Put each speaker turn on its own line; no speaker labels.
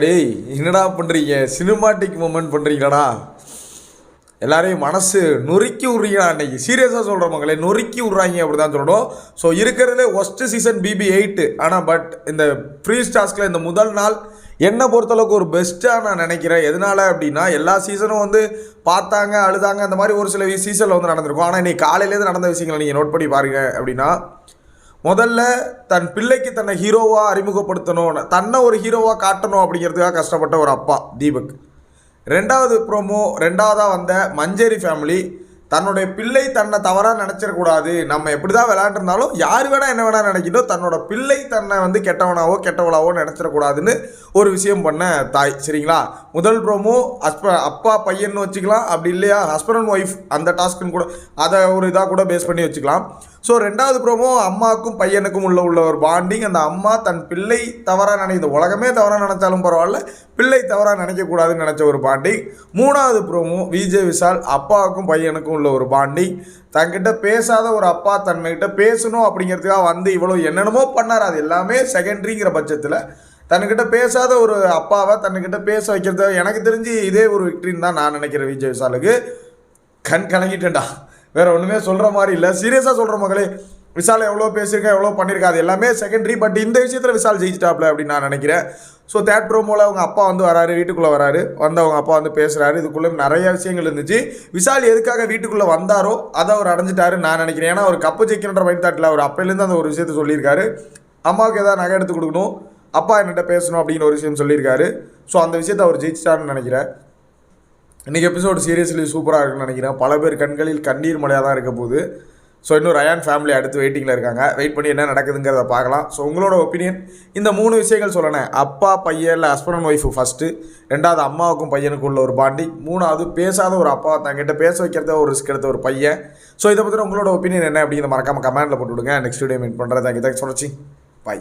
டேய் என்னடா பண்ணுறீங்க? சினிமாட்டிக் மூமெண்ட் பண்ணுறீங்களாடா? எல்லாரையும் மனசு நொறுக்கி விட்றீங்களா? அன்னைக்கு சீரியஸாக சொல்கிற மங்களே, நொறுக்கி விட்றாங்க அப்படி தான் சொல்லணும். ஸோ இருக்கிறதுலே ஒஸ்ட்டு சீசன் BB8. ஆனால் பட் இந்த ஃப்ரீ டாஸ்கில் இந்த முதல் நாள் என்னை பொறுத்தளவுக்கு ஒரு பெஸ்ட்டாக நான் நினைக்கிறேன். எதனால் அப்படின்னா, எல்லா சீசனும் வந்து பார்த்தாங்க, அழுதாங்க, அந்த மாதிரி ஒரு சில சீசனில் வந்து நடந்திருக்கும். ஆனால் இன்றைக்கி காலையிலேருந்து நடந்த விஷயங்களை நீங்கள் நோட் பண்ணி பாருங்க. அப்படின்னா, முதல்ல தன் பிள்ளைக்கு தன்னை ஹீரோவாக அறிமுகப்படுத்தணும், தன்னை ஒரு ஹீரோவாக காட்டணும் அப்படிங்கிறதுக்காக கஷ்டப்பட்ட ஒரு அப்பா தீபக். ரெண்டாவது ப்ரோமோ, ரெண்டாவதாக வந்த மஞ்சரி ஃபேமிலி, தன்னுடைய பிள்ளை தன்னை தவறாக நினச்சிடக்கூடாது, நம்ம எப்படி தான் விளையாண்டுருந்தாலும் யார் வேணால் என்ன வேணால் நினைக்கணும், தன்னோட பிள்ளை தன்னை வந்து கெட்டவனாவோ கெட்டவளாவோ நினச்சிடக்கூடாதுன்னு ஒரு விஷயம் பண்ண தாய். சரிங்களா? முதல் ப்ரோமோ அப்பா பையன்னு வச்சுக்கலாம், அப்படி இல்லையா ஹஸ்பண்ட் அண்ட் ஒய்ஃப் அந்த டாஸ்க்குன்னு கூட அதை ஒரு இதாக கூட பேஸ் பண்ணி வச்சுக்கலாம். ஸோ ரெண்டாவது ப்ரோமோ அம்மாவுக்கும் பையனுக்கும் உள்ள ஒரு பாண்டிங். அந்த அம்மா தன் பிள்ளை தவறாக நினைக்குது, உலகமே தவறாக நினச்சாலும் பரவாயில்ல, பிள்ளை தவறாக நினைக்கக்கூடாதுன்னு நினச்ச ஒரு பாண்டிங். மூணாவது ப்ரோமோ விஜய் விஷால் அப்பாவுக்கும் பையனுக்கும் உள்ள ஒரு பாண்டிங். தன்கிட்ட பேசாத ஒரு அப்பா தன்கிட்ட பேசணும் அப்படிங்கிறதுக்காக வந்து இவ்வளோ என்னென்னமோ பண்ணார். அது எல்லாமே செகண்டரிங்கிற பட்சத்தில் தன்கிட்ட பேசாத ஒரு அப்பாவை தன்கிட்ட பேச வைக்கிறது எனக்கு தெரிஞ்சு இதே ஒரு விக்ட்ரின்னு தான் நான் நினைக்கிறேன். விஜய் விஷாலுக்கு கண் கலங்கிட்டேன்டா, வேறு ஒன்றுமே சொல்கிற மாதிரி இல்லை. சீரியஸாக சொல்கிற மகளே, விஷால் எவ்வளோ பேசியிருக்கா, எவ்வளோ பண்ணியிருக்கா, அது எல்லாமே செகண்டரி. பட் இந்த விஷயத்தில் விஷால் ஜெயிச்சிட்டாப்ல அப்படின்னு நான் நினைக்கிறேன். ஸோ தேர்ட் ப்ரோமோவில் அவங்க அப்பா வந்து வராரு, வீட்டுக்குள்ளே வராரு, வந்து அவங்க அப்பா வந்து பேசுகிறாரு. இதுக்குள்ளே நிறைய விஷயங்கள் இருந்துச்சு. விஷால் எதுக்காக வீட்டுக்குள்ளே வந்தாரோ அதை அவர் அடைஞ்சிட்டாருன்னு நான் நினைக்கிறேன். ஏன்னா அவர் கப்பு ஜெயிக்கின்ற மைண்ட் தாட்டில் அவர் அப்போலேருந்து அந்த ஒரு விஷயத்தை சொல்லியிருக்காரு. அம்மாவுக்கு எதாவது நகை எடுத்து கொடுக்கணும், அப்பா என்கிட்ட பேசணும் அப்படிங்கிற ஒரு விஷயம் சொல்லியிருக்காரு. ஸோ அந்த விஷயத்தை அவர் ஜெயிச்சிட்டாருன்னு நினைக்கிறேன். இன்றைக்கி எபிசோடு சீரியஸ்லி சூப்பராக இருக்குன்னு நினைக்கிறேன். பல பேர் கண்களில் கண்ணீர் மழையாக தான் இருக்க போகுது. ஸோ இன்னும் ரயான் ஃபேமிலி அடுத்து வெயிட்டிங்கில் இருக்காங்க. வெயிட் பண்ணி என்ன நடக்குதுங்கிறத பார்க்கலாம். ஸோ உங்களோட ஒப்பீனியன் இந்த 3 விஷயங்கள் சொல்லணும். அப்பா பையன் இல்லை ஹஸ்பண்ட் அண்ட் ஒய்ஃபு ஃபஸ்ட்டு, ரெண்டாவது அம்மாவுக்கும் பையனுக்கும் உள்ள ஒரு பாண்டிங், மூணாவது பேசாத ஒரு அப்பா தங்கிட்ட பேச வைக்கிறத ஒரு ரிஸ்க் எடுத்த ஒரு பையன். ஸோ இதை பற்றி உங்களோட ஒப்பீனியன் என்ன அப்படிங்கிற மறக்காமல் கமெண்ட்டில் போட்டு விடுங்க. நெக்ஸ்ட் வீடியோ மீட் பண்ணுறேன். தேங்க்யூ, தேங்க்ஸ் ஃபார் வாட்சிங். பை.